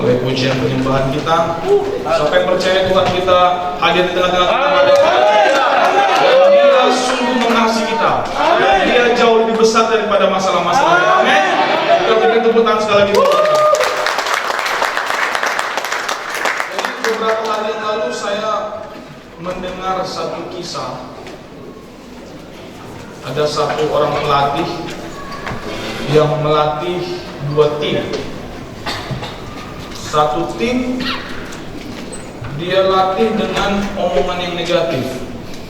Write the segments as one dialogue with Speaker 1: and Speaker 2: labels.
Speaker 1: oleh pujian penyembahan kita. Siapa yang percaya Tuhan kita hadir di tengah-tengah kita? Dia sungguh mengasihi kita. Dia jauh lebih besar daripada masalah-masalah. Amin. Kita berikan tepuk tangan sekali lagi. Jadi beberapa hari yang lalu saya mendengar satu kisah. Ada satu orang pelatih yang melatih dua tim. Satu tim dia latih dengan omongan yang negatif.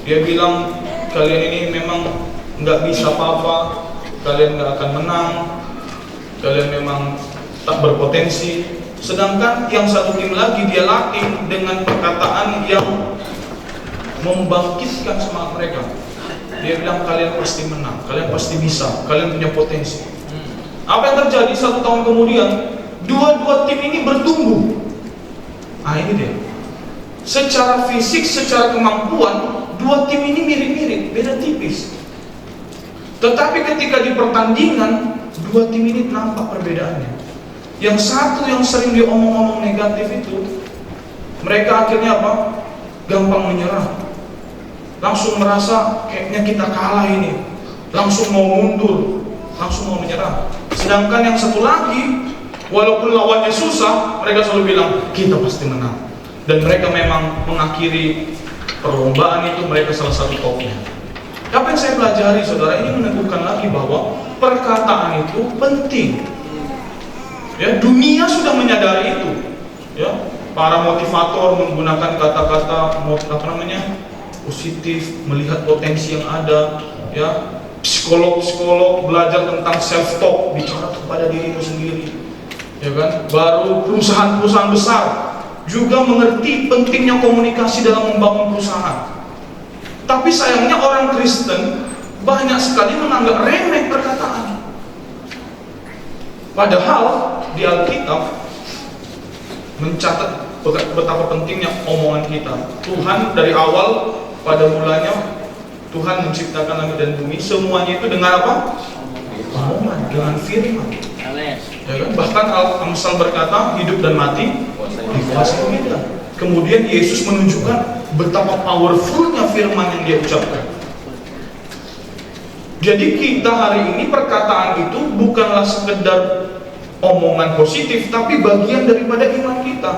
Speaker 1: Dia bilang, kalian ini memang nggak bisa apa-apa, kalian nggak akan menang, kalian memang tak berpotensi. Sedangkan yang satu tim lagi dia latih dengan perkataan yang membangkitkan semangat mereka. Dia bilang, kalian pasti menang, kalian pasti bisa, kalian punya potensi. Apa yang terjadi 1 tahun kemudian? Dua-dua tim ini bertumbuh. Ini dia. Secara fisik, secara kemampuan, dua tim ini mirip-mirip, beda tipis. Tetapi ketika di pertandingan, dua tim ini nampak perbedaannya. Yang satu yang sering diomong-omong negatif itu, mereka akhirnya apa? Gampang menyerah. Langsung merasa kayaknya kita kalah ini. Langsung mau mundur, langsung mau menyerah. Sedangkan yang satu lagi, walaupun lawannya susah, mereka selalu bilang, kita pasti menang. Dan mereka memang mengakhiri perlombaan itu, mereka salah satu topnya. Apa yang saya pelajari, saudara, ini meneguhkan lagi bahwa perkataan itu penting. Ya, dunia sudah menyadari itu. Ya, para motivator menggunakan kata-kata positif, melihat potensi yang ada. Ya, psikolog belajar tentang self talk, bicara kepada dirimu sendiri. Ya kan? Baru perusahaan-perusahaan besar juga mengerti pentingnya komunikasi dalam membangun perusahaan. Tapi sayangnya orang Kristen banyak sekali menganggap remeh perkataan. Padahal di Alkitab mencatat betapa pentingnya omongan kita. Tuhan dari awal, pada mulanya Tuhan menciptakan langit dan bumi, semuanya itu dengan apa? Omongan, dengan firman. Ya kan? Bahkan Al-Amsal berkata, hidup dan mati dikuasai lidah. Kemudian Yesus menunjukkan betapa powerfulnya firman yang dia ucapkan. Jadi kita hari ini, perkataan itu bukanlah sekedar omongan positif, tapi bagian daripada iman kita.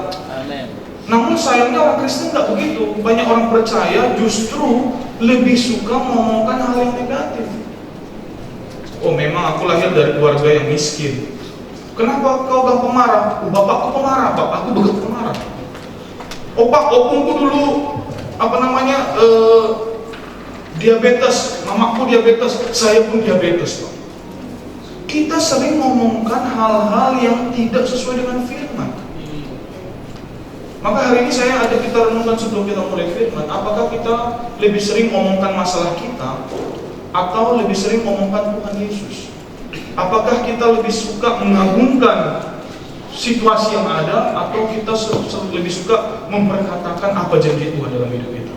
Speaker 1: Namun sayangnya orang Kristen nggak begitu. Banyak orang percaya justru lebih suka mengomongkan hal yang negatif. Oh, memang aku lahir dari keluarga yang miskin. Kenapa kau gampang marah? Oh, bapakku pemarah, bapakku begitu pemarah. Opungku dulu diabetes, mamaku diabetes, saya pun diabetes. Kita sering ngomongkan hal-hal yang tidak sesuai dengan firman. Maka hari ini saya ajak kita renungkan sebelum kita mulai firman, apakah kita lebih sering ngomongkan masalah kita atau lebih sering ngomongkan Tuhan Yesus? Apakah kita lebih suka mengagungkan situasi yang ada atau kita lebih suka memperkatakan apa janji Tuhan dalam hidup kita?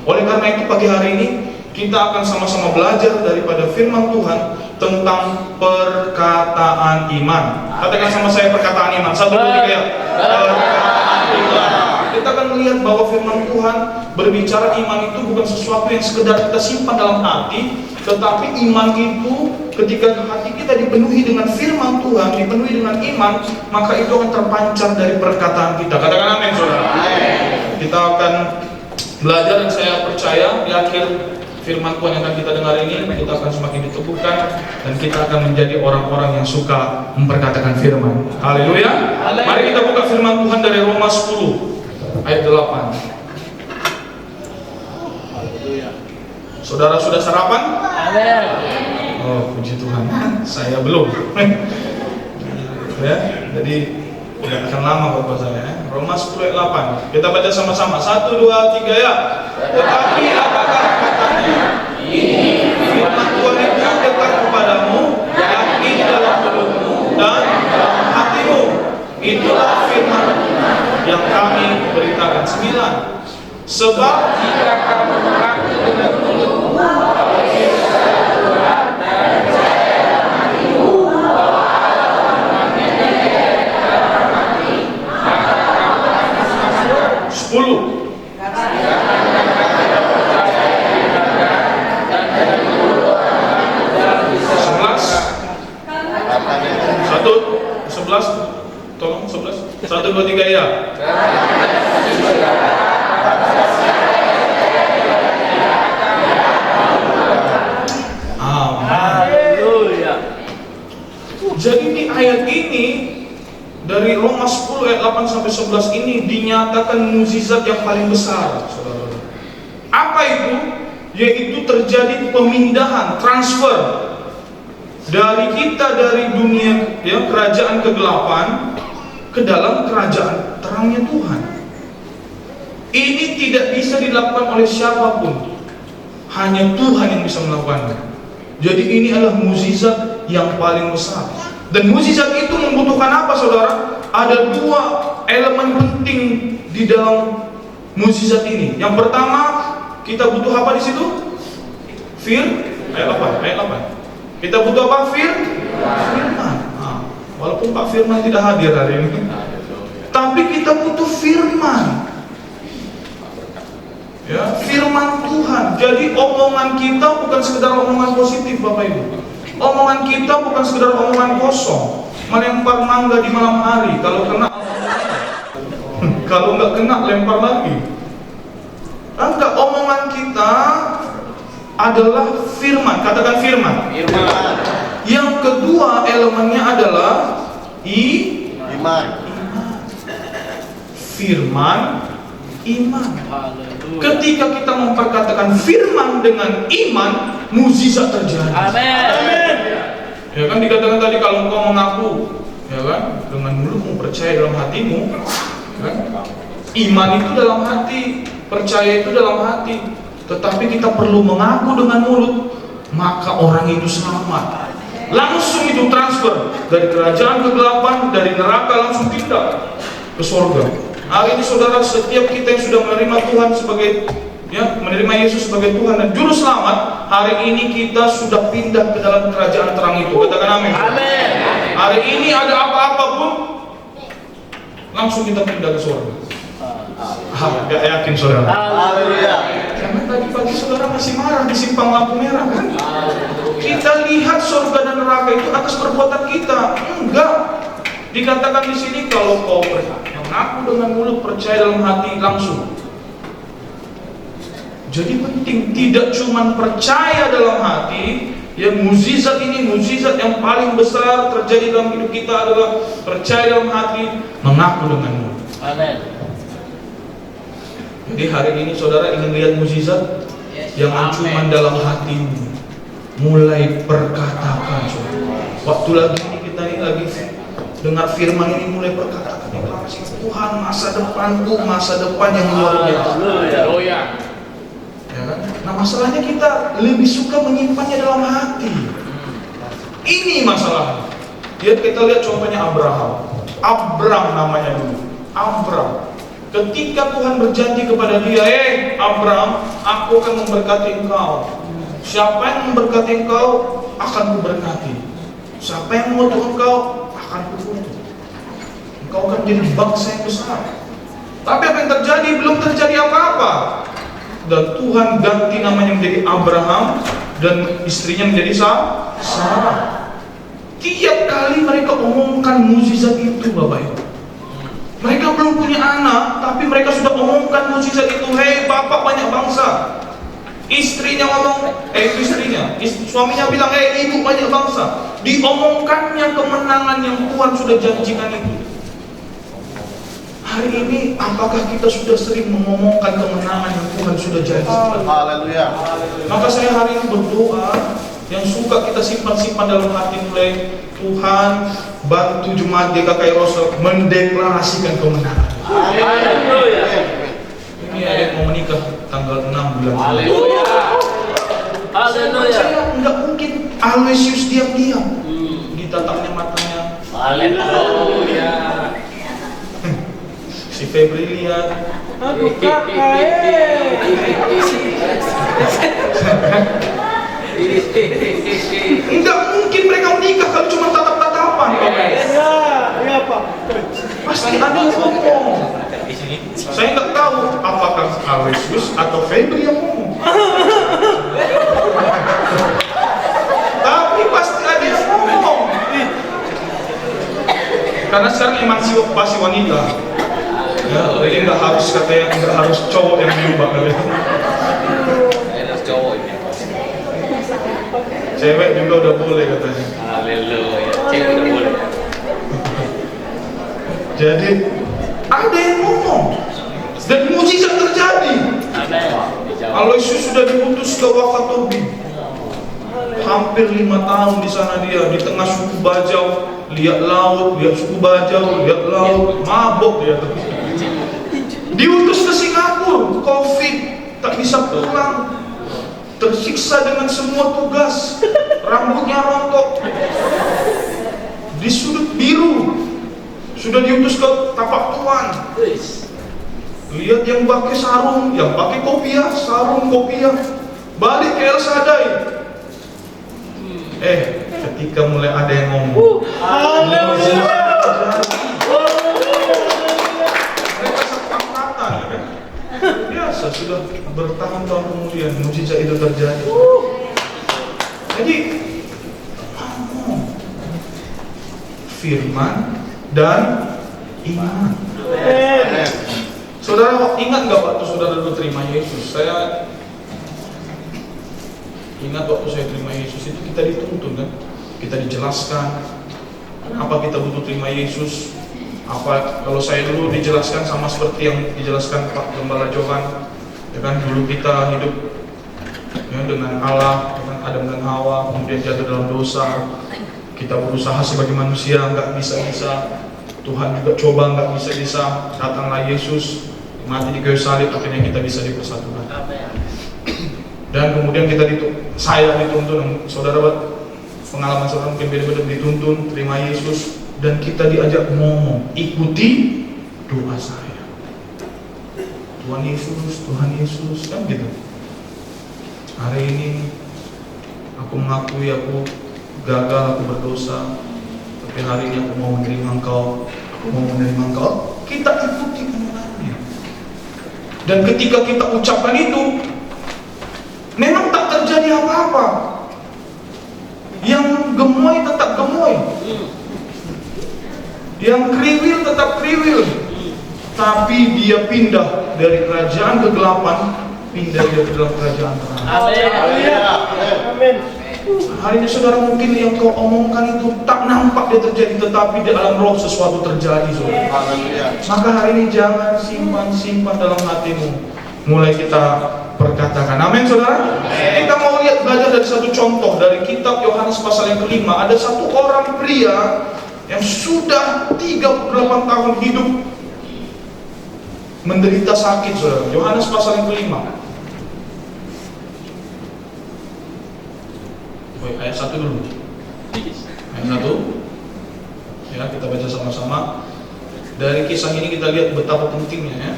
Speaker 1: Oleh karena itu pagi hari ini kita akan sama-sama belajar daripada firman Tuhan tentang perkataan iman. Katakan sama saya, perkataan iman. 1, 2, 3 ya. Perkataan iman. Kita akan melihat bahwa firman Tuhan berbicara iman itu bukan sesuatu yang sekedar kita simpan dalam hati, tetapi iman itu ketika hati kita dipenuhi dengan firman Tuhan, dipenuhi dengan iman, maka itu akan terpancar dari perkataan kita. Katakan amin, saudara. Kita akan belajar, dan saya percaya di akhir firman Tuhan yang akan kita dengar ini, kita akan semakin diteguhkan dan kita akan menjadi orang-orang yang suka memperkatakan firman. Haleluya. Mari kita buka firman Tuhan dari Roma 10 ayat 8. Saudara sudah sarapan? Oh, puji Tuhan. Saya belum. Ya, jadi tidak akan lama Bapak saya. Roma 10 ayat 8. Kita baca sama-sama. 1, 2, 3 ya. Tetapi apakah katanya? Ini firman Tuhan itu dekat kepadamu, yakni dalam mulutmu dan dalam hatimu. Itulah firman yang kami beritakan. 9. Sebab jika kamu mengaku dengan mulutmu bahwa Yesus adalah Tuhan dan percaya dalam hatimu bahwa Allah telah membangkitkan Dia dari antara orang mati, maka 1, 2, 3 ya.
Speaker 2: Haleluya.
Speaker 1: Jadi di ayat ini dari Roma 10 ayat 8 sampai 11 ini dinyatakan mukjizat yang paling besar, saudara. Apa itu? Yaitu terjadi pemindahan, transfer dari kita dari dunia ya kerajaan kegelapan ke dalam kerajaan terangnya Tuhan. Ini tidak bisa dilakukan oleh siapapun, hanya Tuhan yang bisa melakukannya. Jadi ini adalah mukjizat yang paling besar. Dan mukjizat itu membutuhkan apa, saudara? Ada 2 elemen penting di dalam mukjizat ini. Yang pertama, kita butuh apa di situ? Ayat 8. Kita butuh apa? Firman. Walaupun Pak Firman tidak hadir hari ini, tapi kita butuh firman. Ya, firman Tuhan. Jadi omongan kita bukan sekedar omongan positif, Bapak Ibu. Omongan kita bukan sekedar omongan kosong, melempar mangga di malam hari. Kalau kena, kalau nggak kena lempar lagi. Enggak, omongan kita adalah firman. Katakan firman.
Speaker 2: Firman.
Speaker 1: Yang kedua elemennya adalah
Speaker 2: Iman.
Speaker 1: Firman, iman.
Speaker 2: Haleluya.
Speaker 1: Ketika kita memperkatakan firman dengan iman, mukjizat terjadi.
Speaker 2: Amin.
Speaker 1: Ya kan dikatakan tadi, kalau engkau mengaku, ya kan, dengan mulutmu, percaya dalam hatimu, kan? Iman itu dalam hati, percaya itu dalam hati. Tetapi kita perlu mengaku dengan mulut, maka orang itu selamat. Langsung itu transfer dari kerajaan kegelapan, dari neraka langsung pindah ke surga. Hari ini saudara, setiap kita yang sudah menerima Tuhan sebagai menerima Yesus sebagai Tuhan dan Juru Selamat, hari ini kita sudah pindah ke dalam kerajaan terang itu. Katakan amin.
Speaker 2: Amin.
Speaker 1: Hari ini ada apa-apa pun, langsung kita pindah ke surga. Gak yakin saudara?
Speaker 2: Haleluya.
Speaker 1: Karena tadi pagi saudara masih marah di simpang lampu merah kan? Kita lihat surga dan neraka itu atas perbuatan kita. Enggak. Dikatakan di sini, kalau kau mengaku dengan mulut, percaya dalam hati, langsung. Jadi penting, tidak cuma percaya dalam hati. Ya, mukjizat ini, mukjizat yang paling besar terjadi dalam hidup kita adalah percaya dalam hati, mengaku dengan mulut.
Speaker 2: Amin.
Speaker 1: Jadi hari ini saudara ingin lihat mukjizat? Jangan cuma dalam hatimu, mulai perkatakan, saudara. Waktu lagi ini kita ini lagi dengar firman ini, mulai perkatakan deklarasi, Tuhan, masa depanku, masa depan yang luar biasa.
Speaker 2: Haleluya.
Speaker 1: Ya kan? Nah, masalahnya kita lebih suka menyimpannya dalam hati. Ini masalahnya. Kita lihat contohnya Abram namanya dulu. Abram. Ketika Tuhan berjanji kepada dia, Abram, aku akan memberkati engkau. Siapa yang memberkati engkau, akan kuberkati. Siapa yang mengutuk engkau, akan kukutuk. Engkau akan menjadi bangsa yang besar. Tapi apa yang terjadi? Belum terjadi apa-apa. Dan Tuhan ganti namanya menjadi Abraham, dan istrinya menjadi Sarah. Tiap kali mereka omongkan mukjizat itu, Bapak Ibu. Mereka belum punya anak, tapi mereka sudah omongkan mukjizat itu. Hei bapak banyak bangsa. Istrinya ngomong, suaminya bilang, ibu banyak bangsa. Diomongkannya kemenangan yang Tuhan sudah janjikan itu. Hari ini, apakah kita sudah sering mengomongkan kemenangan yang Tuhan sudah janjikan?
Speaker 2: Haleluya.
Speaker 1: Maka saya hari ini berdoa, yang suka kita simpan-simpan dalam hati, mulai Tuhan bantu jemaat GKKI Rosso mendeklarasikan kemenangan.
Speaker 2: Haleluya.
Speaker 1: Ini ada yang mau menikah tanggal 6 bulan.
Speaker 2: Haleluya. Haleluya.
Speaker 1: Saya nggak mungkin Aloysius diam-diam. Ditatapnya matanya.
Speaker 2: Haleluya.
Speaker 1: Si Febri lihat.
Speaker 3: Aduh kakak,
Speaker 1: Enggak mungkin mereka menikah kalau cuma tatap-tatapan.
Speaker 3: ya Pak.
Speaker 1: Pasti ada yang ngomong. Saya nggak tahu apakah Aloysius atau Febri yang ngomong. Tapi pasti ada yang ngomong. Karena sekarang emansipasi wanita. Ya, jadi nggak harus katanya nggak harus cowok yang nembak katanya.
Speaker 2: Enak cowok ini.
Speaker 1: Cewek juga udah boleh katanya.
Speaker 2: Haleluya. Cewek udah boleh.
Speaker 1: Jadi ada yang ngomong dan mujizat terjadi.
Speaker 2: Amin. Dijawab.
Speaker 1: Kalau Yesus sudah diutus ke Wakatobi, hampir 5 tahun di sana dia di tengah suku Bajau, lihat laut, lihat suku Bajau, lihat laut, mabok dia. Diutus ke Singapura, COVID, tak bisa pulang, tersiksa dengan semua tugas, rambutnya rontok, di sudut biru, sudah diutus ke Tapak Tuan. Lihat yang pakai sarung, yang pakai kopiah, sarung kopiah, balik ke El Shaddai. Ketika mulai ada yang ngomong, mereka sepakatan, ya kan? Biasa sudah bertahun-tahun kemudian mujizat itu terjadi. Jadi firman dan iman. Saudara ingat nggak waktu saudara dulu terima Yesus? Saya ingat waktu saya terima Yesus itu kita dituntun kan, kita dijelaskan kenapa kita butuh terima Yesus. Apa kalau saya dulu dijelaskan sama seperti yang dijelaskan Pak Gembala Johan, ya kan, dulu kita hidup ya, dengan Allah, dengan Adam dan Hawa, kemudian jatuh dalam dosa, kita berusaha sebagai manusia nggak bisa-bisa, Tuhan juga coba nggak bisa-bisa, datanglah Yesus mati di kayu salib, akhirnya kita bisa dipersatukan. Dan kemudian saya dituntun, saudara pengalaman saudara mungkin beda-beda, dituntun terima Yesus. Dan kita diajak ngomong, ikuti doa saya. Tuhan Yesus, kan gitu. Hari ini aku mengakui aku gagal, aku berdosa. Tapi hari ini aku mau menerima Engkau, Kita ikuti omongannya. Dan ketika kita ucapkan itu, memang tak terjadi apa-apa. Yang gemoy tetap gemoy. Yang kriwil tetap kriwil, tapi dia pindah dari kerajaan kegelapan, pindah dia ke dalam kerajaan terang.
Speaker 3: Amin.
Speaker 1: Hari ini saudara mungkin yang kau omongkan itu tak nampak dia terjadi, tetapi di dalam roh sesuatu terjadi, saudara. Maka hari ini jangan simpan dalam hatimu. Mulai kita perkatakan. Amin, saudara. Kita mau lihat belajar dari satu contoh dari kitab Yohanes pasal yang kelima. Ada satu orang pria yang sudah 38 tahun hidup menderita sakit, saudara. Yohanes pasal yang kelima. Ayat 1 dulu. Ayat 1. Ya, kita baca sama-sama. Dari kisah ini kita lihat betapa pentingnya ya.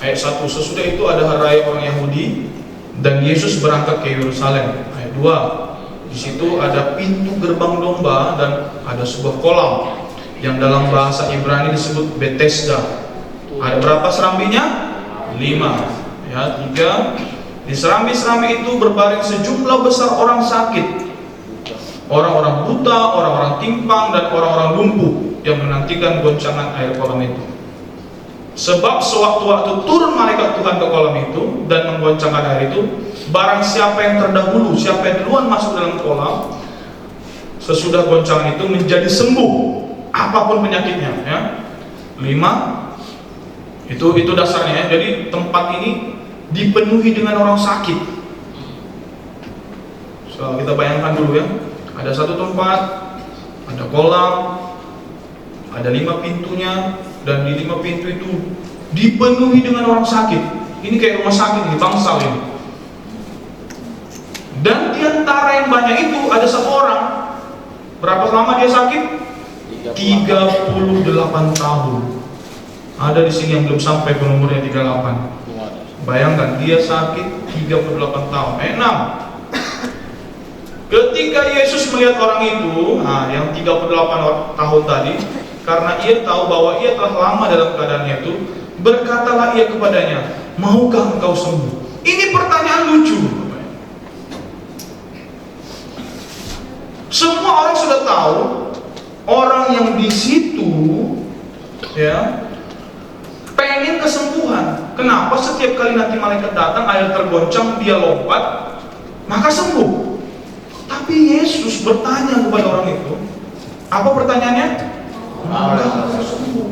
Speaker 1: Ayat 1. Sesudah itu ada hari raya orang Yahudi dan Yesus berangkat ke Yerusalem. Ayat 2. Di situ ada pintu gerbang domba dan ada sebuah kolam yang dalam bahasa Ibrani disebut Bethesda. Ada berapa serambinya? 5. Ya, 3. Di serambi-serambi itu berbaring sejumlah besar orang sakit, orang-orang buta, orang-orang timpang, dan orang-orang lumpuh yang menantikan goncangan air kolam itu. Sebab sewaktu-waktu turun malaikat Tuhan ke kolam itu dan menggoncangkan air itu, barang siapa yang terdahulu, siapa yang duluan masuk dalam kolam, sesudah goncangan itu menjadi sembuh apapun penyakitnya. Ya. 5. Itu dasarnya ya. Jadi tempat ini dipenuhi dengan orang sakit. So, kita bayangkan dulu ya. Ada satu tempat, ada kolam, ada 5 pintunya, dan di 5 pintu itu dipenuhi dengan orang sakit. Ini kayak rumah sakit, ini bangsal ini. Dan di antara yang banyak itu ada satu orang. Berapa lama dia sakit? 38 tahun. Ada di sini yang belum sampai ke umurnya 38. Bayangkan dia sakit 38 tahun. 6. Ketika Yesus melihat orang itu, yang 38 tahun tadi, karena ia tahu bahwa ia telah lama dalam keadaannya itu, berkatalah ia kepadanya, maukah engkau sembuh? Ini pertanyaan lucu. Semua orang sudah tahu orang yang di situ ya pengen kesembuhan. Kenapa setiap kali nanti malaikat datang, air tergoncang, dia lompat, maka sembuh. Tapi Yesus bertanya kepada orang itu, apa pertanyaannya? Maka sembuh.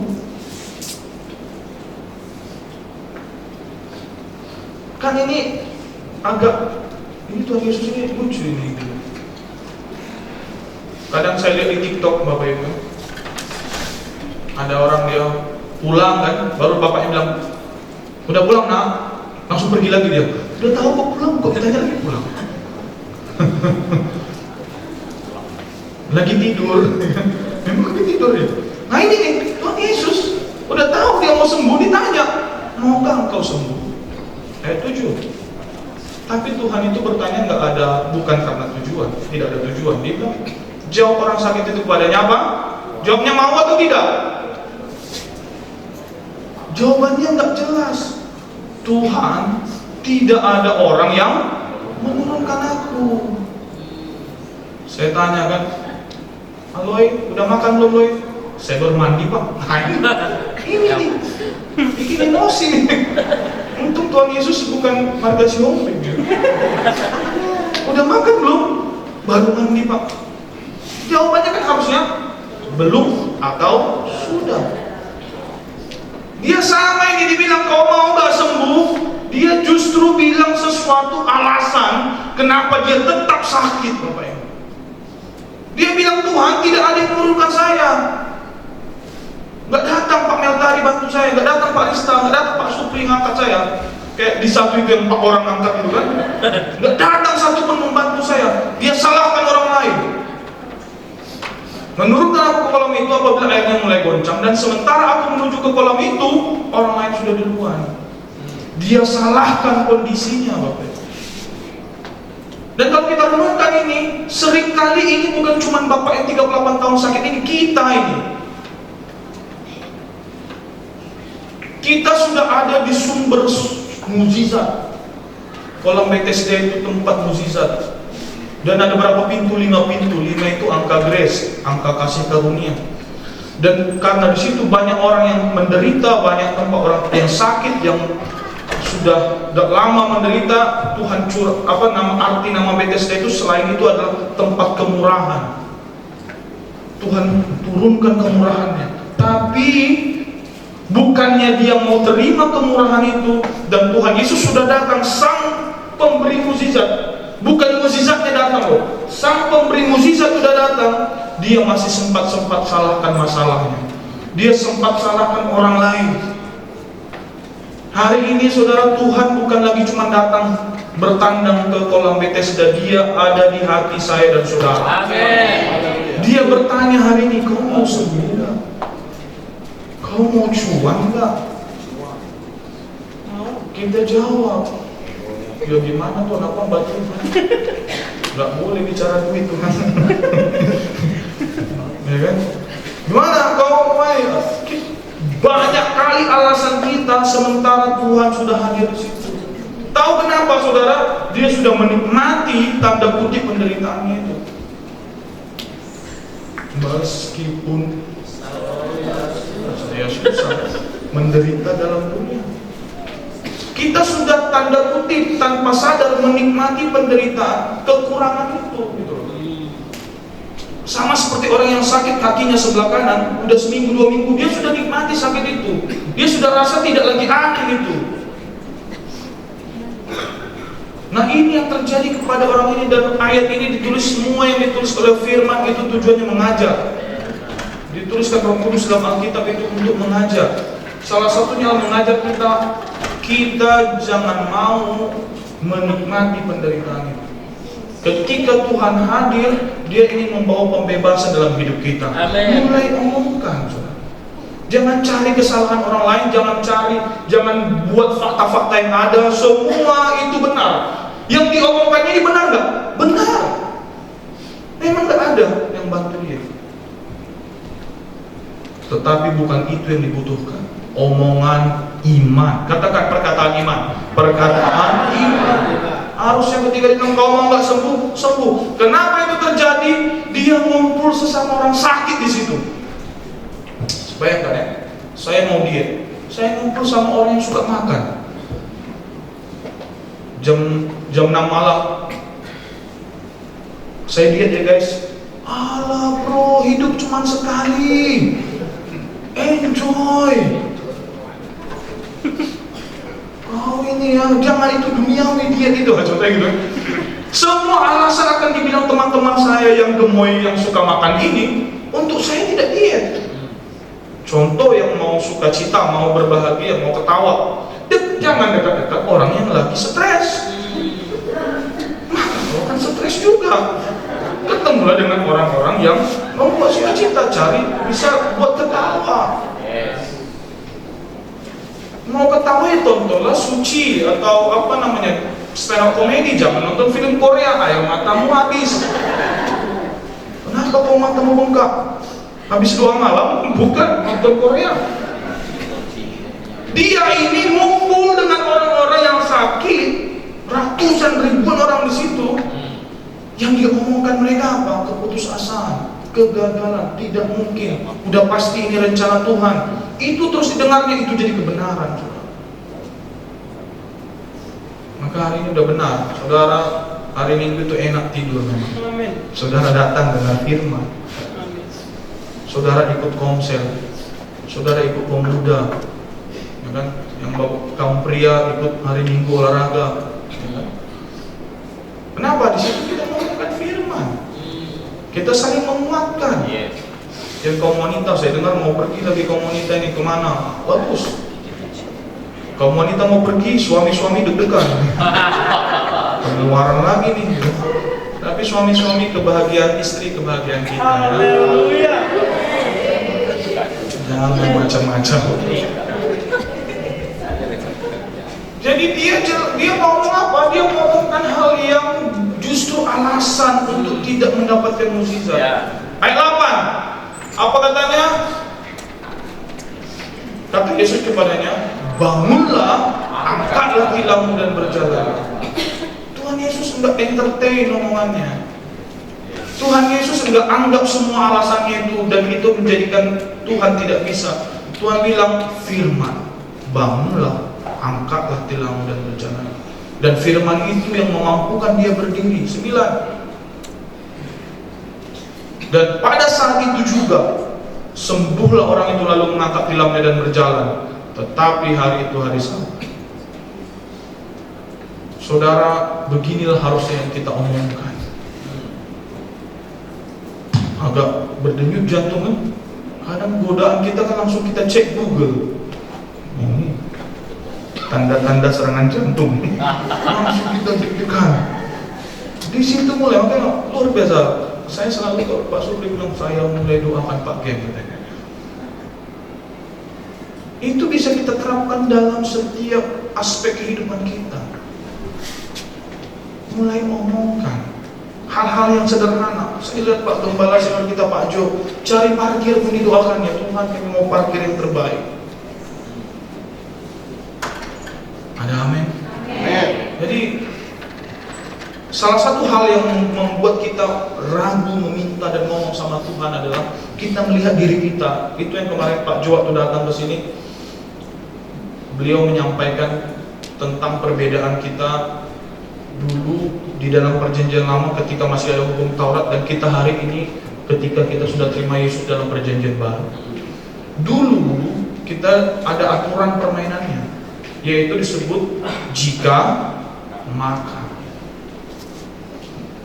Speaker 1: Kan ini ini Tuhan Yesus ini lucu ini. Kadang saya lihat di TikTok Bapak Ibu, ada orang dia pulang kan, baru bapaknya bilang, udah pulang nak, langsung pergi lagi dia. Udah tahu kok pulang, kok ditanya lagi pulang. Lagi tidur, memang lagi tidur ya. Nah ini nih Tuhan Yesus, udah tahu dia mau sembuh, ditanya, maukah engkau sembuh? Ayat 7. Tapi Tuhan itu bertanya nggak ada, bukan karena tujuan, tidak ada tujuan. Dia bilang, jawab orang sakit itu kepadanya apa? Jawabnya mau atau tidak? Jawabannya nggak jelas. Tuhan, tidak ada orang yang menurunkan aku. Saya tanya kan, Aloy, udah makan belum Loy? Saya baru mandi Pak. Ini nih, bikin emosi nih. Untung Tuhan Yesus bukan marga Siomping gitu. Udah makan belum? Baru mandi Pak. Jawabannya kan harusnya belum atau sudah. Dia sama ini dibilang kau mau gak sembuh, dia justru bilang sesuatu alasan kenapa dia tetap sakit Bapak Ibu. Dia bilang Tuhan tidak ada yang menurunkan saya. Gak datang Pak Meltari bantu saya, gak datang Pak Rista, gak datang Pak Supri ngangkat saya. Kayak di satu itu yang 4 orang ngangkat itu kan. Gak datang satu pun membantu saya. Dia salahkan orang lain. Menurutkan aku ke kolam itu apabila airnya mulai goncang, dan sementara aku menuju ke kolam itu, orang lain sudah duluan. Dia salahkan kondisinya Bapak. Dan kalau kita renungkan ini, seringkali ini bukan cuma Bapak yang 38 tahun sakit ini, kita ini. Kita sudah ada di sumber mukjizat. Kolam Bethesda itu tempat mukjizat. Dan ada berapa pintu? 5 pintu. 5 itu angka grace, angka kasih karunia. Dan karena di situ banyak orang yang menderita, banyak tempat orang yang sakit, yang sudah lama menderita. Tuhan arti nama Bethesda itu selain itu adalah tempat kemurahan. Tuhan turunkan kemurahannya. Tapi bukannya dia mau terima kemurahan itu, dan Tuhan Yesus sudah datang, sang pemberi mukjizat. Bukan mukjizatnya datang loh, sang pemberi mukjizat sudah datang. Dia masih sempat salahkan masalahnya. Dia sempat salahkan orang lain. Hari ini saudara, Tuhan bukan lagi cuma datang bertandang ke kolam Bethesda, dia ada di hati saya dan saudara. Amin. Dia bertanya hari ini, kau mau sembuh enggak? Kau mau cuan enggak? Kita jawab, ya gimana tuh anak bantu? Nggak boleh bicara duit Tuhan. Ya kan? Gimana kau mau? Banyak kali alasan kita sementara Tuhan sudah hadir di situ. Tahu kenapa saudara? Dia sudah menikmati tanda kutip penderitaannya itu. Meskipun saya susah menderita dalam dunia, kita sudah tanda kutip tanpa sadar menikmati penderitaan, kekurangan itu gitu. Sama seperti orang yang sakit kakinya sebelah kanan, udah seminggu 2 minggu dia sudah nikmati sakit itu. Dia sudah rasa tidak lagi aneh itu. Nah ini yang terjadi kepada orang ini, dan ayat ini ditulis, semua yang ditulis oleh firman itu tujuannya mengajar. Dituliskan Roh Kudus dalam Alkitab itu untuk mengajar. Salah satunya mengajar kita jangan mau menikmati penderitaan itu. Ketika Tuhan hadir, dia ingin membawa pembebasan dalam hidup kita. Amen. Mulai omongkan, saudara. Jangan cari kesalahan orang lain, jangan buat fakta-fakta yang ada. Semua itu benar. Yang diomongkan ini benar nggak? Benar. Memang nggak ada yang bantu dia. Tetapi bukan itu yang dibutuhkan. Omongan iman. Katakan perkataan iman. Perkataan iman. Harusnya ketika dia kau mau nggak sembuh, sembuh. Kenapa itu terjadi? Dia ngumpul sesama orang sakit di situ. Bayangkan ya, saya mau diet, saya ngumpul sama orang yang suka makan. Jam 6 malam, saya diet ya guys. Alah bro, hidup cuma sekali, enjoy. Oh ini ya, jangan itu duniawi diet itu, contohnya gitu. Semua alasan akan dibilang teman-teman saya yang gemoy, yang suka makan ini, untuk saya tidak diet. Contoh yang mau sukacita, mau berbahagia, mau ketawa, jangan dekat-dekat orang yang lagi stres. Maka kau kan stres juga. Ketemulah dengan orang-orang yang membuat sukacita, cari bisa buat ketawa. Mau ketawa ya tontonlah Suci atau apa namanya stand up comedy, jangan nonton film Korea, air matamu habis. Kenapa kau matamu bengkak? Habis 2 malam bukan nonton Korea. Dia ini ngumpul dengan orang-orang yang sakit, ratusan ribuan orang di situ. Yang dia omongkan mereka apa? Keputusasaan, kegagalan, tidak mungkin, udah pasti ini rencana Tuhan. Itu terus didengarnya, itu jadi kebenaran. Maka hari ini udah benar, saudara. Hari Minggu itu enak tidur memang. Saudara datang dengan firman, saudara ikut komsel, saudara ikut pemuda, ya kan? Yang kaum pria ikut hari Minggu olahraga. Kenapa? Di situ kita menggunakan firman, kita saling menguatkan. Yang kaum wanita, saya dengar mau pergi lagi kaum wanita ini kemana? Bagus. Kaum wanita mau pergi, suami-suami deg-degan. Pengeluaran lagi nih. Tapi suami-suami, kebahagiaan istri, kebahagiaan kita.
Speaker 3: Haleluya.
Speaker 1: Jangan macam-macam. Jadi dia ngomong apa? Dia ngomongkan hal yang justru alasan untuk tidak mendapatkan mukjizat. Ayat 8. Apa katanya? Kata Yesus kepadanya, bangunlah, angkatlah tilangmu dan berjalan. Tuhan Yesus enggak entertain omongannya. Tuhan Yesus enggak anggap semua alasannya itu dan itu menjadikan Tuhan tidak bisa. Tuhan bilang firman, bangunlah, angkatlah tilangmu dan berjalan. Dan firman itu yang memampukan dia berdiri. 9. Dan pada saat itu juga sembuhlah orang itu lalu mengangkat tilangnya dan berjalan. Tetapi hari itu hari Sabat. Saudara, beginilah harusnya yang kita omongkan. Agak berdenyut jantung kan? Kadang godaan kita kan langsung kita cek Google. Ini tanda-tanda serangan jantung. Langsung kita deg-degan. Di situ mulai, makanya luar biasa. Saya selalu kalau Pak Supri bilang saya mulai doakan Pak Gem katanya. Itu bisa kita terapkan dalam setiap aspek kehidupan kita. Mulai omongkan hal-hal yang sederhana. Saya lihat Pak Gembala senior kita Pak Jo, cari parkir pun didoakan ya Tuhan, kami mau parkir yang terbaik. Ada amin?
Speaker 3: Amin.
Speaker 1: Jadi salah satu hal yang membuat kita ragu meminta dan ngomong sama Tuhan adalah kita melihat diri kita. Itu yang kemarin Pak Jo waktu datang ke sini, beliau menyampaikan tentang perbedaan kita dulu di dalam perjanjian lama ketika masih ada hukum Taurat dan kita hari ini ketika kita sudah terima Yesus dalam perjanjian baru. Dulu kita ada aturan permainannya, yaitu disebut jika maka.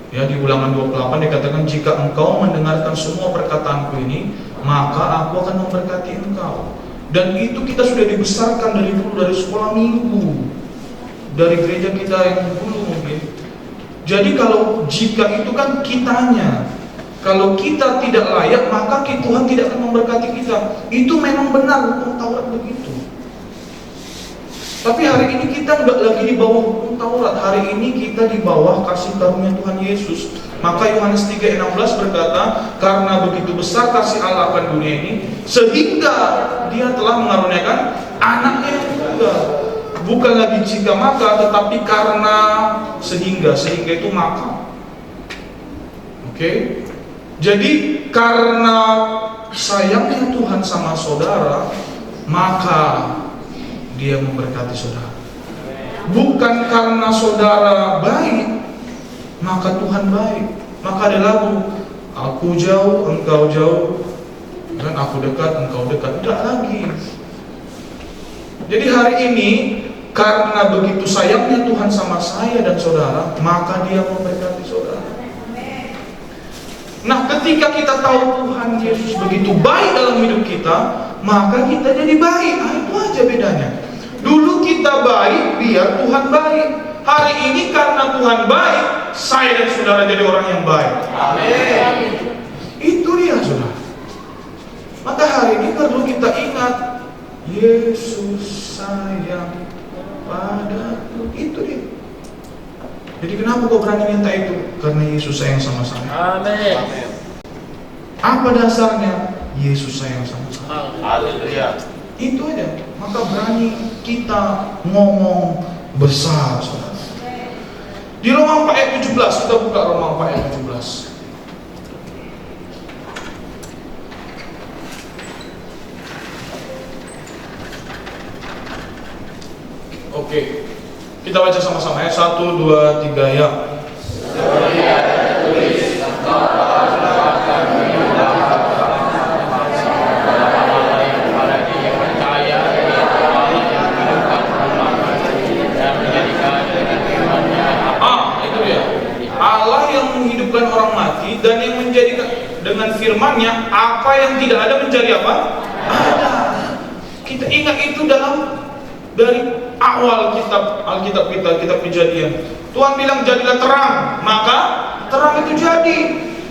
Speaker 1: Ya, di Ulangan 28 dikatakan jika engkau mendengarkan semua perkataanku ini, maka aku akan memberkati engkau. Dan itu kita sudah dibesarkan dari dulu, dari sekolah minggu, dari gereja kita yang dulu mungkin. Jadi kalau jika itu kan kitanya, kalau kita tidak layak maka Tuhan tidak akan memberkati kita. Itu memang benar, hukum Taurat begitu. Tapi hari ini kita tidak lagi di bawah hukum Taurat. Hari ini kita di bawah kasih karunia Tuhan Yesus. Maka Yohanes 3:16 berkata, karena begitu besar kasih Allah akan dunia ini, sehingga Dia telah mengaruniakan anaknya yang tunggal. Bukan lagi jika maka, tetapi karena sehingga. Sehingga itu maka. Oke? Jadi karena sayangnya Tuhan sama saudara, maka Dia memberkati saudara. Bukan karena saudara baik, maka Tuhan baik. Maka ada lagu, aku jauh, engkau jauh, dan aku dekat, engkau dekat. Tidak lagi. Jadi hari ini, karena begitu sayangnya Tuhan sama saya dan saudara, maka Dia memberkati saudara. Nah, ketika kita tahu Tuhan Yesus begitu baik dalam hidup kita, maka kita jadi baik. Nah, itu aja bedanya. Dulu kita baik, biar Tuhan baik. Hari ini karena Tuhan baik, saya dan saudara jadi orang yang baik.
Speaker 2: Amin.
Speaker 1: Itu dia, saudara. Maka hari ini perlu kita ingat, Yesus sayang padaku. Itu dia. Jadi kenapa kau berani minta itu? Karena Yesus sayang sama saya.
Speaker 2: Amin.
Speaker 1: Apa dasarnya? Yesus sayang sama saya.
Speaker 2: Haleluya.
Speaker 1: Itu aja. Maka berani kita ngomong besar, saudara. Di Roma 4 ayat 17, kita buka Roma 4 ayat 17. Oke. Kita baca sama-sama ya. 1, 2, 3 ya. Itu dia. Allah yang menghidupkan orang mati dan yang menjadikan dengan firman-Nya apa yang tidak ada menjadi apa? Ada. Kita ingat itu dari awal Alkitab kita, kitab Kejadian. Tuhan bilang jadilah terang, maka terang itu jadi.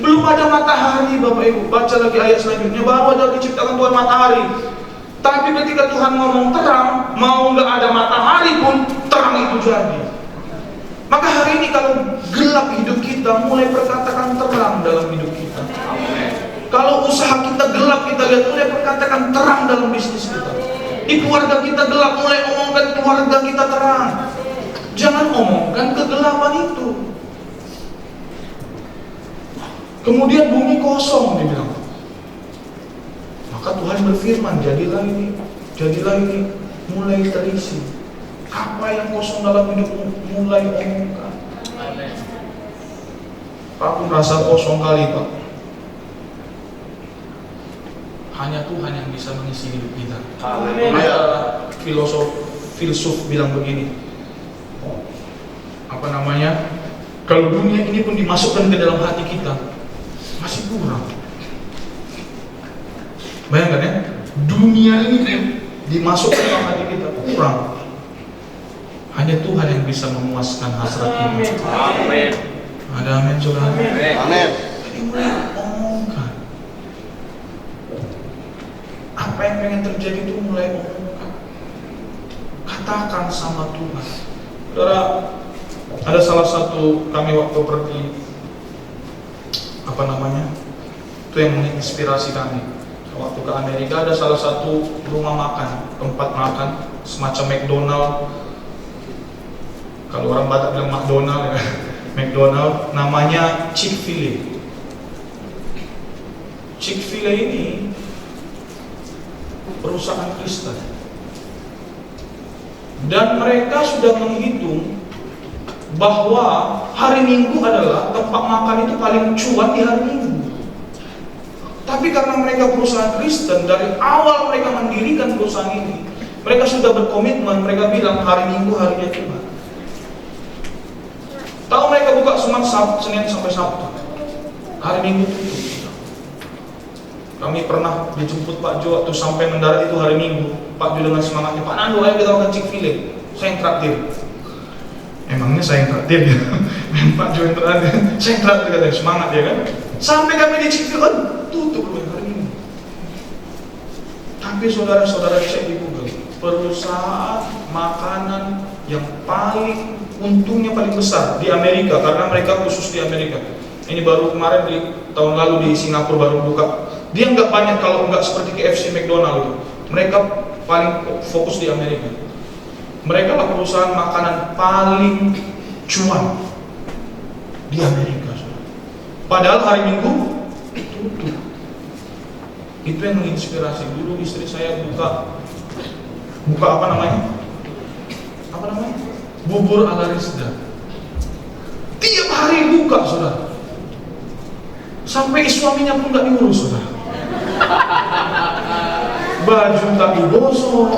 Speaker 1: Belum ada matahari, Bapak Ibu. Baca lagi ayat selanjutnya, baru ada diciptakan Tuhan matahari. Tapi ketika Tuhan ngomong terang, mau nggak ada matahari pun terang itu jadi. Maka hari ini kalau gelap hidup kita, mulai perkatakan terang dalam hidup kita. Kalau usaha kita gelap, kita lihat, mulai perkatakan terang dalam bisnis kita. Di keluarga kita gelap, mulai omongkan keluarga kita terang. Jangan omongkan kegelapan itu. Kemudian bumi kosong, dibilang. Maka Tuhan berfirman, jadilah ini, mulai terisi. Apa yang kosong dalam hidupmu, mulai omongkan. Pak, aku merasa kosong kali, Pak. Hanya Tuhan yang bisa mengisi hidup kita. Ada filsuf bilang begini, kalau dunia ini pun dimasukkan ke dalam hati kita, masih kurang. Bayangkan ya, dunia ini pun dimasukkan ke dalam hati kita, kurang. Hanya Tuhan yang bisa memuaskan hasrat kita.
Speaker 2: Amin.
Speaker 1: Ada amin, saudara.
Speaker 3: Amin.
Speaker 1: Jadi mulai omongkan. Apa yang pengen terjadi itu mulai omongkan. Katakan sama Tuhan. Saudara, ada salah satu kami waktu pergi itu yang menginspirasi kami. Waktu ke Amerika ada salah satu rumah makan, tempat makan semacam McDonald. Kalau orang Batak bilang McDonald ya. McDonald, namanya Chick-fil-A. Chick-fil-A ini perusahaan Kristen. Dan mereka sudah menghitung bahwa hari Minggu adalah tempat makan itu paling cuan di hari Minggu. Tapi karena mereka perusahaan Kristen, dari awal mereka mendirikan perusahaan ini, mereka sudah berkomitmen, mereka bilang hari Minggu harinya Tuhan. Tahu mereka buka cuma Senin sampai Sabtu. Hari Minggu tutup. Kami pernah dijemput Pak Jo waktu sampai mendarat itu hari Minggu. Pak Jo dengan semangatnya, Pak Nando, ayo kita makan Chick-fil-A. Saya yang traktir. Emangnya saya yang traktir ya? Pak Jo yang traktir. Saya yang traktir katanya, semangat ya kan? Sampai kami di Chick-fil-A, tutup hari Minggu. Tapi saudara-saudara cek di Google, perusahaan makanan yang paling untungnya paling besar di Amerika, karena mereka khusus di Amerika. Ini baru kemarin di tahun lalu di Singapura baru buka. Dia nggak banyak, kalau nggak seperti KFC, McDonald itu. Mereka paling fokus di Amerika. Mereka lah perusahaan makanan paling cuan di Amerika. Padahal hari Minggu tutup. Itu yang menginspirasi. Dulu istri saya buka apa namanya? Bubur ala Rizda. Tiap hari buka, saudara. Sampai suaminya pun gak diurus, saudara. Baju tak digosok,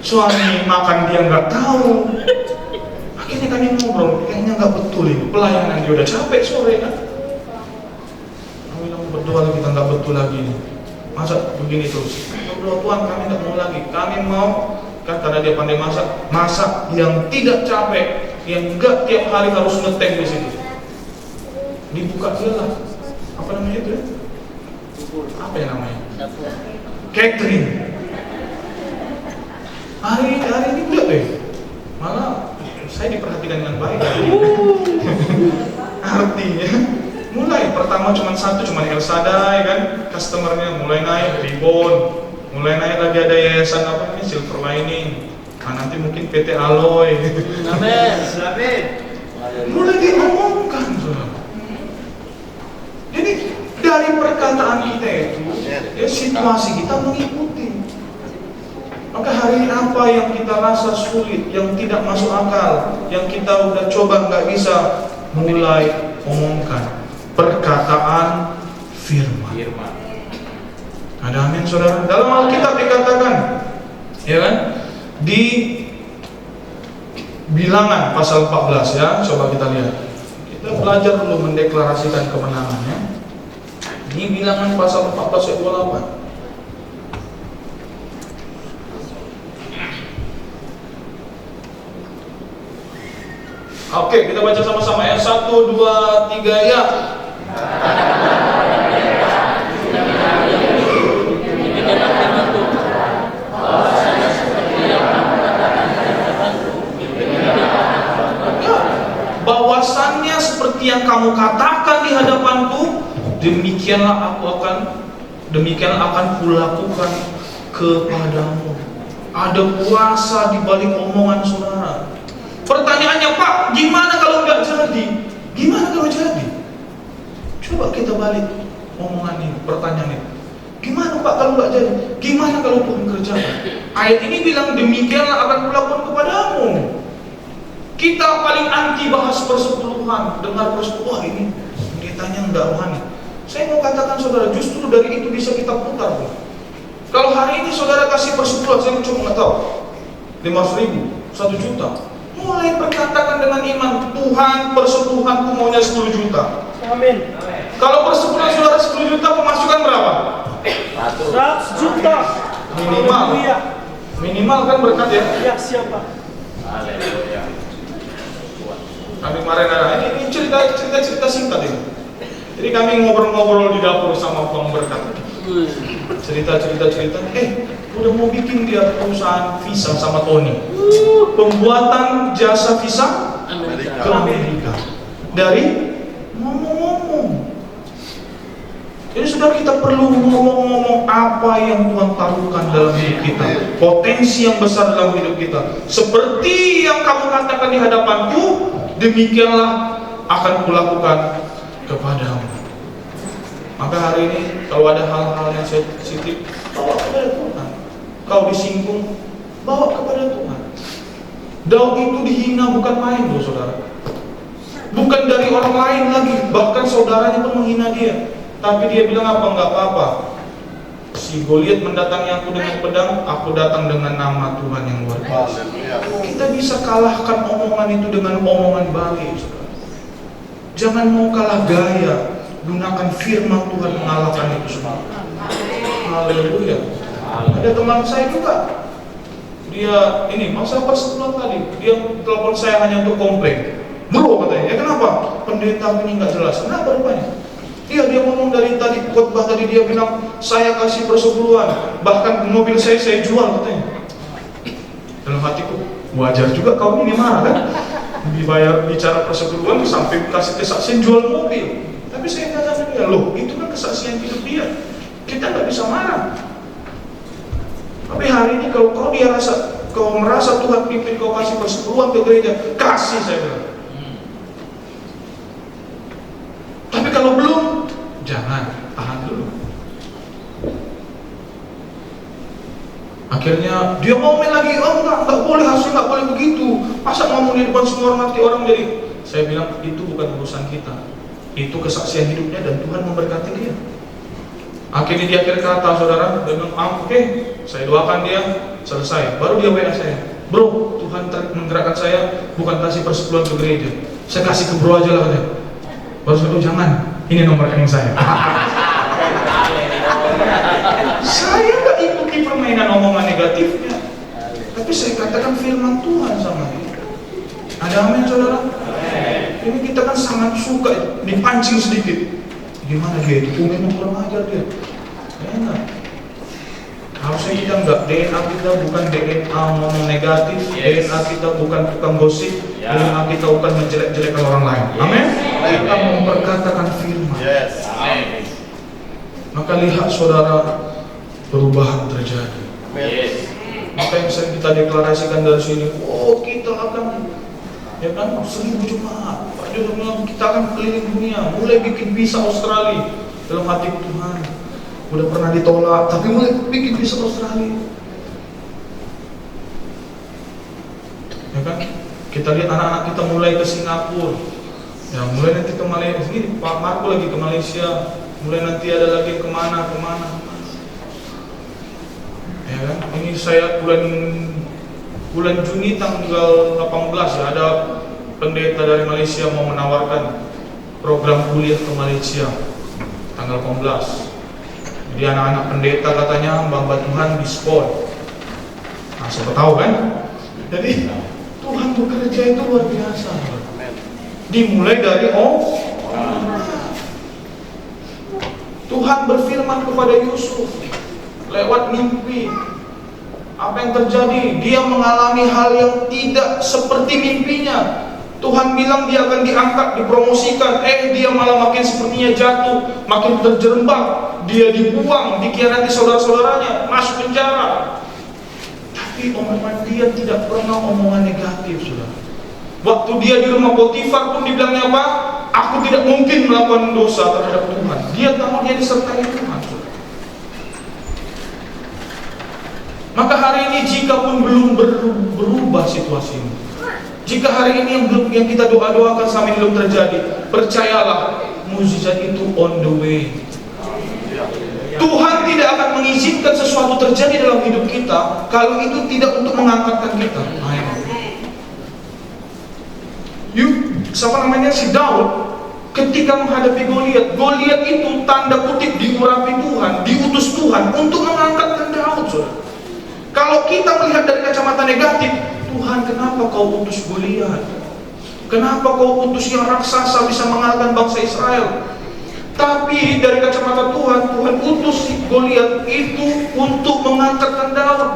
Speaker 1: suami makan dia nggak tahu. Akhirnya kami ngobrol, kayaknya nggak betul ini pelayanan, dia udah capek sore kan. Kami berdoa lagi, kita nggak betul lagi ini. Masa begini terus? Berdoa, Tuhan kami nggak mau lagi. Kami mau kan karena dia pandai masak yang tidak capek, yang nggak tiap hari harus ngeteng di situ. Dibuka dia lah. Apa namanya itu? Apa ya namanya? Catering. Hari ini udah deh. Malah saya diperhatikan dengan baik. Artinya mulai pertama cuma Elsadai kan, customernya mulai naik Ribon, mulai naik lagi ada yayasan apa ini Silver Lining. Nanti mungkin PT Alloy.
Speaker 2: Amin. Amin.
Speaker 1: Mulai diomongkan, saudara. Jadi dari perkataan kita itu, ya situasi kita mengikuti. Maka hari ini apa yang kita rasa sulit, yang tidak masuk akal, yang kita udah coba nggak bisa, mulai omongkan perkataan firman. Ada amin, saudara. Dalam Alkitab dikatakan, ya kan, di Bilangan pasal 14 ya, coba kita lihat. Kita belajar dulu mendeklarasikan kemenangannya. Ini Bilangan pasal 14 ayat 28. Oke, kita baca sama-sama ya. 1, 2, 3 ya. Bahwasannya seperti yang kamu katakan di hadapanku, demikianlah akan kulakukan kepadamu. Ada kuasa di balik omongan saudara. Pertanyaannya, Pak, gimana kalau nggak jadi? Gimana kalau jadi? Coba kita balik omongan ini, pertanyaan ini. Gimana Pak kalau nggak jadi? Gimana kalau Tuhan kerjakan? Ayat ini bilang demikianlah akan kulakukan kepadamu. Kita paling anti bahas persepuluhan, dengar persepuluhan ini ditanya nggak rohani. Saya mau katakan saudara, justru dari itu bisa kita putar. Kalau hari ini saudara kasih persepuluhan, saya cuma nggak tahu 500.000, 1 juta. Mulai berkatakan dengan iman, Tuhan persepuluhanku maunya 10 juta.
Speaker 3: Amin.
Speaker 1: Kalau persepuluhan saudara 10 juta, pemasukan berapa?
Speaker 3: 100 juta.
Speaker 1: Minimal kan berkat ya?
Speaker 3: Ya siapa?
Speaker 1: Kami kemarin ada ini cerita singkat ini. Jadi kami ngobrol-ngobrol di dapur sama Bang Berkat. Cerita. Udah mau bikin dia perusahaan visa sama Tony. Pembuatan jasa visa ke Amerika. Dari ngomong-ngomong. Jadi saudara, kita perlu ngomong-ngomong apa yang Tuhan taruhkan dalam hidup kita, potensi yang besar dalam hidup kita. Seperti yang kamu katakan di hadapanku, demikianlah akan kulakukan kepadamu. Maka hari ini kalau ada hal-hal yang sensitif, bawa kepada Tuhan. Kau disinggung, bawa kepada Tuhan. Daud itu dihina bukan main loh saudara. Bukan dari orang lain lagi, bahkan saudaranya pun menghina dia. Tapi dia bilang apa? Enggak apa-apa. Si Goliat mendatangi aku dengan pedang, aku datang dengan nama Tuhan yang luar biasa. Kita bisa kalahkan omongan itu dengan omongan balik, saudara. Jangan mau kalah gaya, gunakan firman Tuhan mengalahkan itu semua. Haleluya. Ada teman saya juga, dia ini masa persepuluhan tadi, dia telepon saya hanya untuk komplain. Bro katanya, ya kenapa? Pendeta ini nggak jelas. Kenapa rupanya? Dia ngomong dari tadi khotbah tadi, dia bilang saya kasih persepuluhan, bahkan mobil saya jual katanya. Dalam hatiku, wajar juga kaum ini marah kan? Dibayar bicara persepuluhan sampai kasih kesaksian jual mobil. Tapi saya katakan dia, loh itu kan kesaksian hidup dia. Kita nggak bisa marah. Tapi hari ini kalau kau merasa Tuhan pimpin kau kasih persepuluhan ke gereja, kasih saya bilang. Tapi kalau belum, jangan, tahan Akhirnya dia ngomel lagi, oh enggak boleh, harusnya enggak boleh begitu. Masa ngomong di depan semua orang nanti orang jadi. Saya bilang itu bukan urusan kita. Itu kesaksian hidupnya dan Tuhan memberkati dia. Akhirnya di akhir kata saudara, dia bilang, oke, saya doakan dia, selesai. Baru dia WA saya, bro, Tuhan menggerakkan saya bukan kasih persepuluhan ke gereja, saya kasih ke bro aja lah katanya. Baru saya bilang, jangan, ini nomor rekening saya. Saya nggak ikuti permainan omongan negatifnya, tapi saya katakan firman Tuhan sama dia. Ada amin saudara? Ini kita kan sangat suka dipancing sedikit. Gimana dia itu memang kurang ajar dia. Enak. Harusnya kita enggak, DNA kita bukan DNA ngomong negatif, DNA kita bukan tukang gosip, DNA kita bukan menjelek-jelekan orang lain. Amin. Kita memperkatakan firman.
Speaker 2: Amin.
Speaker 1: Maka lihat saudara, perubahan terjadi. Maka yang sering kita deklarasikan dari sini, oh kita akan, ya kan, 1000 jemaat. Pak Jodoh bilang kita akan keliling dunia, mulai bikin visa Australia. Dalam hati Tuhan, udah pernah ditolak, tapi mulai bikin visa Australia. Ya kan, kita lihat anak-anak kita mulai ke Singapura, ya mulai nanti ke Malaysia. Ini Pak Marco lagi ke Malaysia, mulai nanti ada lagi kemana. Ya kan, ini saya bulan Juni tanggal 18 ya, ada pendeta dari Malaysia mau menawarkan program kuliah ke Malaysia tanggal 18. Jadi anak-anak pendeta katanya hamba Tuhan diskon. Nah, siapa tahu kan? Jadi Tuhan bekerja itu luar biasa. Dimulai dari Tuhan berfirman kepada Yusuf lewat mimpi. Apa yang terjadi? Dia mengalami hal yang tidak seperti mimpinya. Tuhan bilang dia akan diangkat, dipromosikan. Dia malah makin sepertinya jatuh, makin terjerembab. Dia dibuang, dikhianati saudara-saudaranya, masuk penjara. Tapi omongan dia tidak pernah omongan negatif, saudara. Waktu dia di rumah Potifar pun dibilangnya apa? Aku tidak mungkin melakukan dosa terhadap Tuhan. Dia tahu dia disertai Tuhan, saudara. Maka hari ini jika pun belum berubah situasi ini, jika hari ini yang kita doa-doakan sama ini belum terjadi, percayalah mukjizat itu on the way. Tuhan tidak akan mengizinkan sesuatu terjadi dalam hidup kita kalau itu tidak untuk mengangkatkan kita. Si Daud ketika menghadapi Goliat itu tanda kutip diurapi Tuhan, diutus Tuhan untuk mengangkatkan Daud, saudara. Kalau kita melihat dari kacamata negatif, Tuhan kenapa kau utus Goliat? Kenapa kau utus yang raksasa bisa mengalahkan bangsa Israel? Tapi dari kacamata Tuhan, Tuhan utus si Goliat itu untuk mengangkatkan Daud.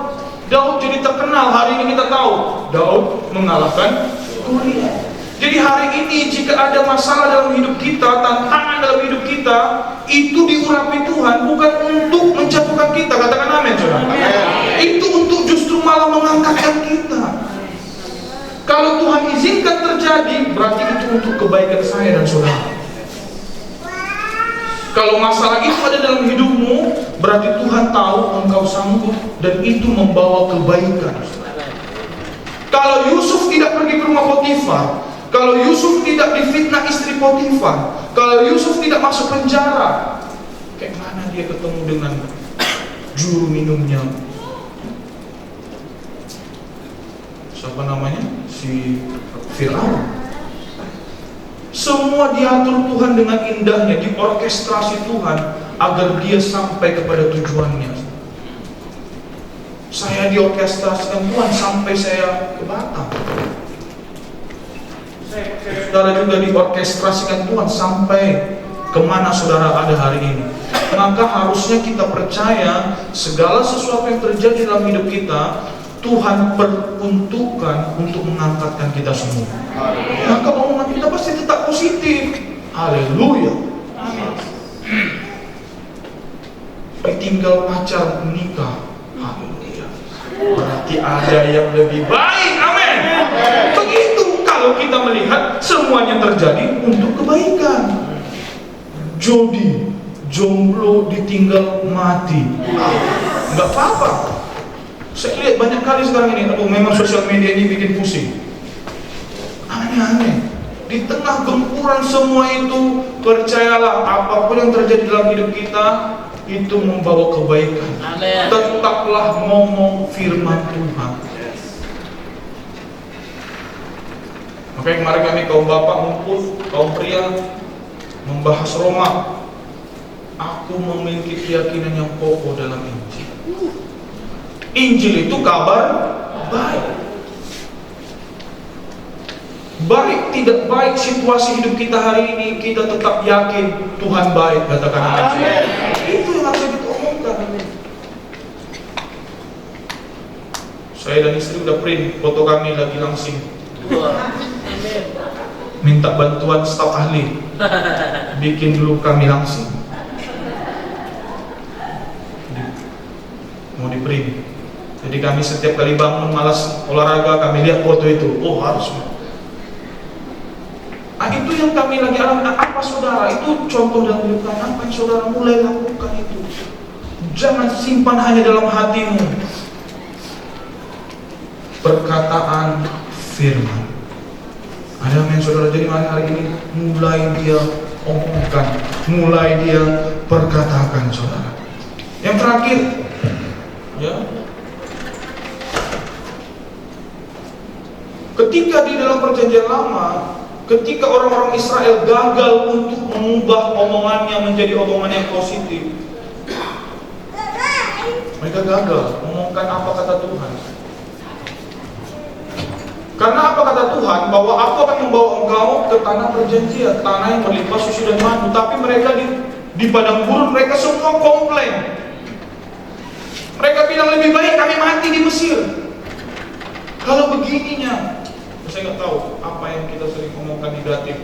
Speaker 1: Daud jadi terkenal. Hari ini kita tahu Daud mengalahkan Goliat. Jadi hari ini jika ada masalah dalam hidup kita, tantangan dalam hidup kita, itu diurapi Tuhan bukan untuk menjatuhkan kita. Katakan amin, saudara. Itu untuk justru malah mengangkatkan kita. Kalau Tuhan izinkan terjadi, berarti itu untuk kebaikan saya dan saudara. Kalau masalah itu ada dalam hidupmu, berarti Tuhan tahu engkau sanggup dan itu membawa kebaikan. Kalau Yusuf tidak pergi ke rumah Potifar, kalau Yusuf tidak difitnah istri Potifar, kalau Yusuf tidak masuk penjara, kayak mana dia ketemu dengan juru minumnya? Siapa namanya? Si Firaun. Semua diatur Tuhan dengan indahnya, diorkestrasi Tuhan agar dia sampai kepada tujuannya. Saya diorkestrasikan Tuhan sampai saya ke Batam. Saudara juga diorkestrasikan Tuhan sampai kemana saudara ada hari ini. Maka harusnya kita percaya segala sesuatu yang terjadi dalam hidup kita Tuhan peruntukkan untuk mengangkatkan kita semua. Maka omongan kita pasti tetap positif. Haleluya. Ditinggal pacar menikah. Haleluya. Berarti ada yang lebih baik. Amin. Begitu kalau kita melihat semuanya terjadi untuk kebaikan. jomblo ditinggal mati. Enggak apa-apa. Saya lihat banyak kali sekarang ini, aduh memang sosial media ini bikin pusing. Aneh-aneh. Di tengah gempuran semua itu, percayalah apapun yang terjadi dalam hidup kita itu membawa kebaikan.
Speaker 3: Amin.
Speaker 1: Tetaplah ngomong firman Tuhan. Makanya kemarin kami kaum bapak ngumpul, kaum pria membahas Roma. Aku memiliki keyakinan yang kokoh dalam Injil. Injil itu kabar baik. Baik tidak baik situasi hidup kita hari ini, kita tetap yakin Tuhan baik. Katakan amin. Itu yang harus kita omongkan. Saya dan istri udah print foto kami lagi langsing. Minta bantuan staf ahli, bikin dulu kami langsing. Mau di print. Jadi kami setiap kali bangun malas olahraga, kami lihat foto itu. Oh harus. Itu yang kami lagi alami. Apa saudara? Itu contoh dalam hidup kami. Apa yang saudara mulai lakukan itu? Jangan simpan hanya dalam hatimu. Perkataan firman. Ada yang saudara jadi hari ini mulai dia omongkan, mulai dia perkatakan saudara. Yang terakhir, ya. Ketika di dalam perjanjian lama, ketika orang-orang Israel gagal untuk mengubah omongannya menjadi omongan yang positif, mereka gagal mengomongkan apa kata Tuhan. Karena apa kata Tuhan? Bahwa aku akan membawa engkau ke tanah perjanjian, tanah yang berlimpah susu dan madu. Tapi mereka di padang gurun, mereka semua komplain. Mereka bilang lebih baik kami mati di Mesir. Kalau begininya, saya nggak tahu apa yang kita sering ngomongkan negatif.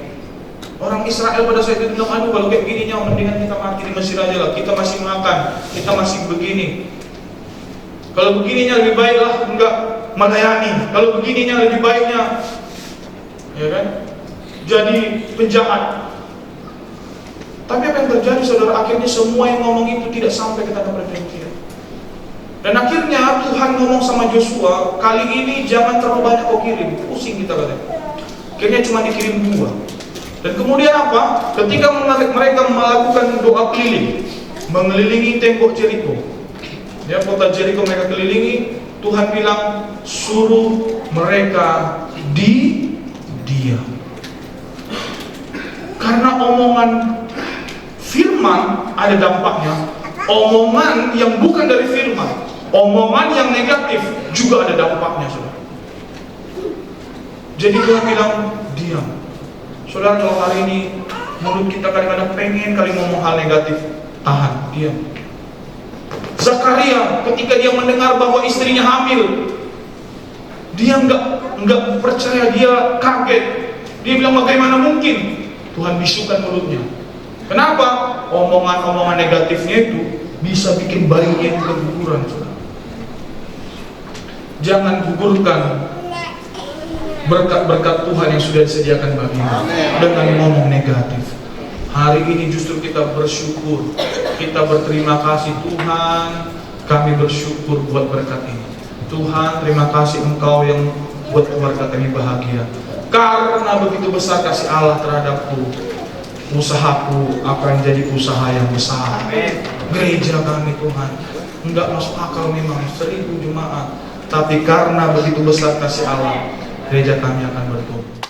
Speaker 1: Orang Israel pada saat itu bilang, aduh kalau kayak begininya mendingan kita mati di Mesir aja lah. Kita masih makan, kita masih begini. Kalau begininya lebih baiklah enggak melayani. Kalau begininya lebih baiknya, ya kan, jadi penjahat. Tapi apa yang terjadi saudara? Akhirnya semua yang ngomong itu tidak sampai ke tanah perjanjian. Dan akhirnya Tuhan ngomong sama Joshua, kali ini jangan terlalu banyak kau kirim. Pusing kita katanya. Akhirnya cuma dikirim 2. Dan kemudian apa? Ketika mereka melakukan doa keliling, mengelilingi tembok Jericho, ya, kota Jericho mereka kelilingi, Tuhan bilang suruh mereka diam. Karena omongan firman ada dampaknya. Omongan yang bukan dari firman, omongan yang negatif juga ada dampaknya, saudara. Jadi Tuhan bilang diam. Saudara, kalau hari ini mulut kita kadang-kadang pengen kali ngomong hal negatif, tahan, diam. Zakaria ketika dia mendengar bahwa istrinya hamil, dia nggak percaya, dia kaget. Dia bilang bagaimana mungkin? Tuhan bisukan mulutnya. Kenapa? Omongan-omongan negatifnya itu bisa bikin bayinya yang keguguran. Jangan gugurkan berkat-berkat Tuhan yang sudah disediakan bagimu dengan ngomong negatif. Hari ini justru kita bersyukur, kita berterima kasih Tuhan, kami bersyukur buat berkat ini. Tuhan, terima kasih Engkau yang buat keluarga kami bahagia. Karena begitu besar kasih Allah terhadapku, usahaku akan jadi usaha yang besar. Gereja kami Tuhan, enggak masuk akal memang 1000 jemaat, tapi karena begitu besar kasih Allah, gereja kami akan bertumbuh.